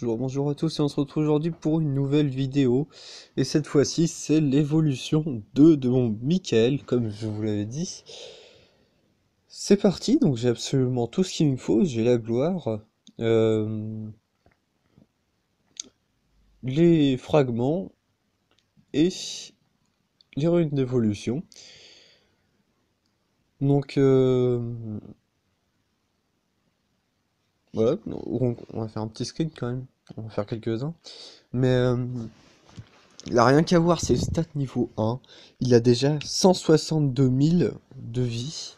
bonjour à tous et on se retrouve aujourd'hui pour une nouvelle vidéo. Et cette fois-ci, c'est l'évolution 2 de mon Michael, comme je vous l'avais dit. C'est parti, donc j'ai absolument tout ce qu'il me faut, j'ai la gloire, euh, les fragments et les runes d'évolution. Donc voilà, on va faire un petit screen quand même, on va faire quelques-uns. Mais il a rien qu'à voir ses stats niveau 1. Il a déjà 162 000 de vie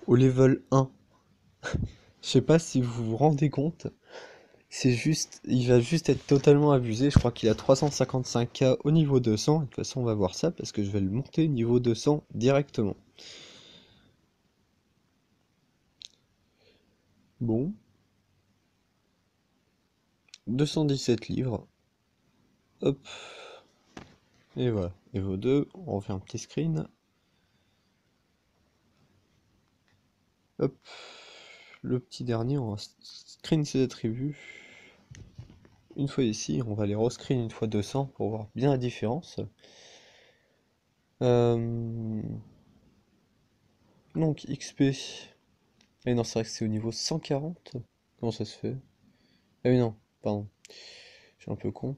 au level 1. Je sais pas si vous vous rendez compte. C'est juste, il va juste être totalement abusé. Je crois qu'il a 355k au niveau 200. De toute façon, on va voir ça parce que je vais le monter niveau 200 directement. Bon, 217 livres. Hop. Et voilà. Evo 2, on refait un petit screen. Hop. Le petit dernier, on va screen ses attributs. Une fois ici, on va les rescreen une fois 200 pour voir bien la différence. Euh, Donc XP. Et non, c'est vrai que c'est au niveau 140. Comment ça se fait? Ah oui, non, pardon. Je suis un peu con.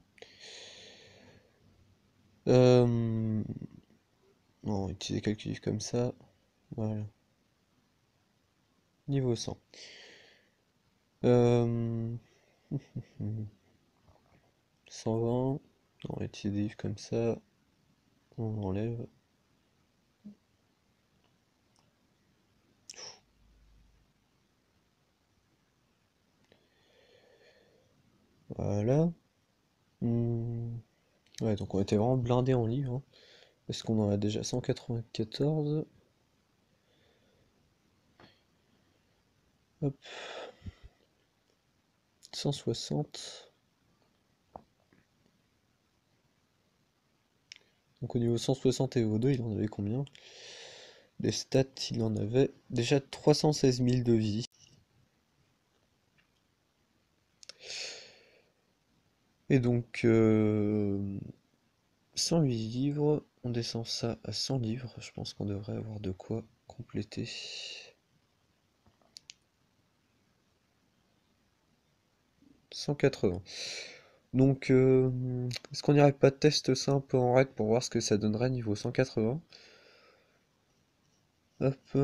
Euh... Non, on va utiliser calculif comme ça. Voilà. Niveau 100. Euh... 120. On va utiliser des livres comme ça. On enlève. Voilà. Hmm. Ouais, donc on était vraiment blindé en livres, hein, parce qu'on en a déjà 194. Hop. 160. Donc au niveau 160 et EO2, il en avait combien? Les stats, il en avait déjà 316 000 de vie. Et donc 108 livres, on descend ça à 100 livres. Je pense qu'on devrait avoir de quoi compléter. 180. Donc est-ce qu'on n'irait pas tester ça un peu en raid pour voir ce que ça donnerait niveau 180? Hop.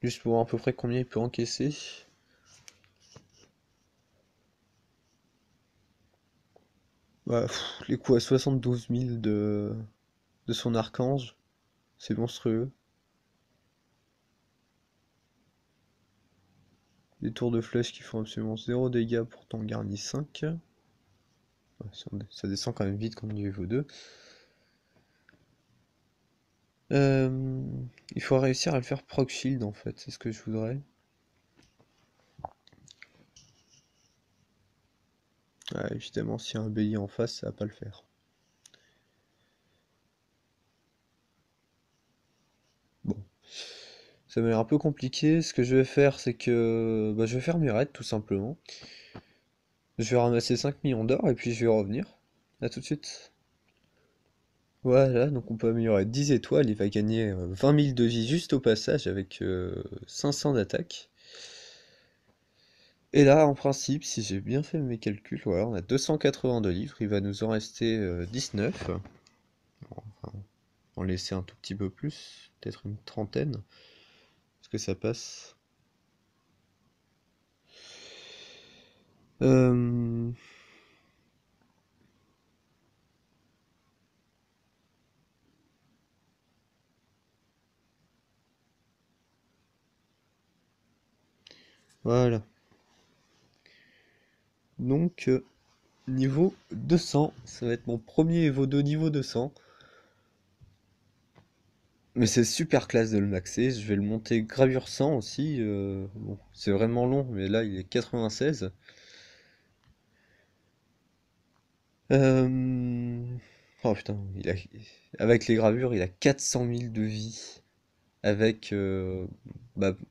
Juste pour voir à peu près combien il peut encaisser. Bah, les coups à 72 000 de son archange, c'est monstrueux. Des tours de flèche qui font absolument 0 dégâts, pourtant garni 5. Ouais, ça descend quand même vite comme niveau 2. Il faut réussir à le faire proc shield en fait, c'est ce que je voudrais. Ouais, évidemment, s'il y a un bélier en face, ça va pas le faire. Bon, ça m'a l'air un peu compliqué. Ce que je vais faire, c'est que je vais faire mes raids tout simplement. Je vais ramasser 5 millions d'or et puis je vais revenir. À tout de suite. Voilà, donc on peut améliorer 10 étoiles. Il va gagner 20 000 de vie juste au passage avec 500 d'attaque. Et là, en principe, si j'ai bien fait mes calculs, voilà, on a 280 de livres. Il va nous en rester 19. Enfin, en laisser un tout petit peu plus, peut-être une trentaine. Est-ce que ça passe? Euh, Voilà. Donc, niveau 200, ça va être mon premier Evo 2 niveau 200. Mais c'est super classe de le maxer. Je vais le monter gravure 100 aussi. Bon, c'est vraiment long, mais là il est 96. Euh, Oh putain, avec les gravures, il a 400 000 de vie. Avec 11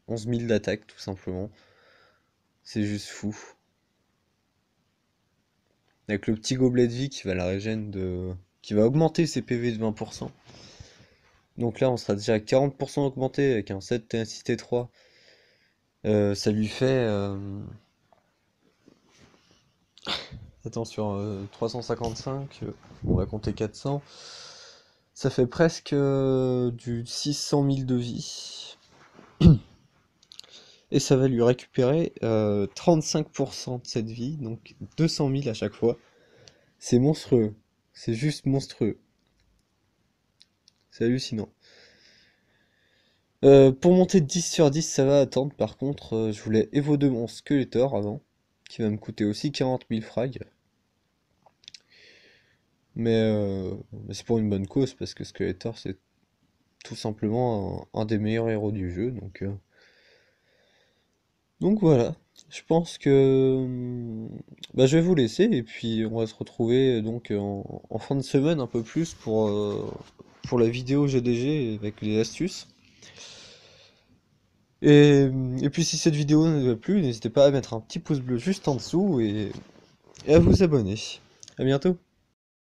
000 d'attaque, tout simplement. C'est juste fou. avec le petit gobelet de vie qui va la régène qui va augmenter ses PV de 20%. Donc là, on sera déjà à 40% augmenté avec un 7 ténacité 3. Ça lui fait... Attends, sur 355, on va compter 400. Ça fait presque du 600 000 de vie. Et ça va lui récupérer 35% de cette vie, donc 200 000 à chaque fois. C'est monstrueux. C'est juste monstrueux. C'est hallucinant. Pour monter de 10 sur 10, ça va attendre. Par contre, je voulais Evo 2 mon Skeletor avant, qui va me coûter aussi 40 000 frags. Mais c'est pour une bonne cause, parce que Skeletor, c'est tout simplement un des meilleurs héros du jeu. Donc voilà. Je pense que bah, je vais vous laisser, et puis on va se retrouver donc en fin de semaine un peu plus pour la vidéo GDG avec les astuces. Et puis si cette vidéo ne vous a plu, n'hésitez pas à mettre un petit pouce bleu juste en dessous et à vous abonner. À bientôt.